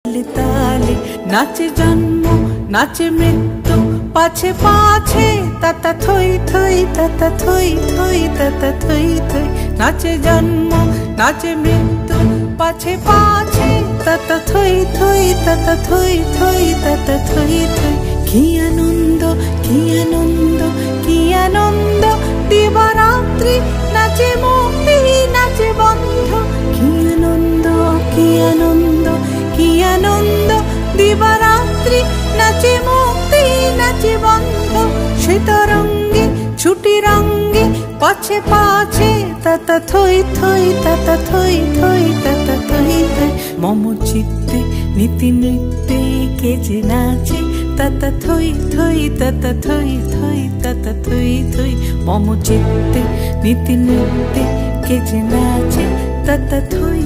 তালে নাচে জন্ম নাচে মৃত্যু পাছে পাছে তাতা থই থই তাতা থই থই তাতা থই থই নাচে জন্ম নাচে মৃত্যু পাছে পাছে তাতা থই থই তাতা থই থই তাতা থই থই কি আনন্দ কি আনন্দ কি আনন্দ দিবারাত্রি নাচে মুক্তি নাচে বন্ধ কি আনন্দ কি আনন্দ কি আনন্দ দিবারাত্রি নাচে মুক্তি নাচে বন্ধ শীতরঙ্গে ছুটি রঙ্গে পাছে পাছে তাতা থই থই তাতা থই থই তাতা থই থই মম চিত্তে নীতি নৃত্যে কে যে নাচে তাতা থই থই তাতা থই থই তাতা থই থই মম চিত্তে নীতি নৃত্যে কে যে নাচে তাতা থই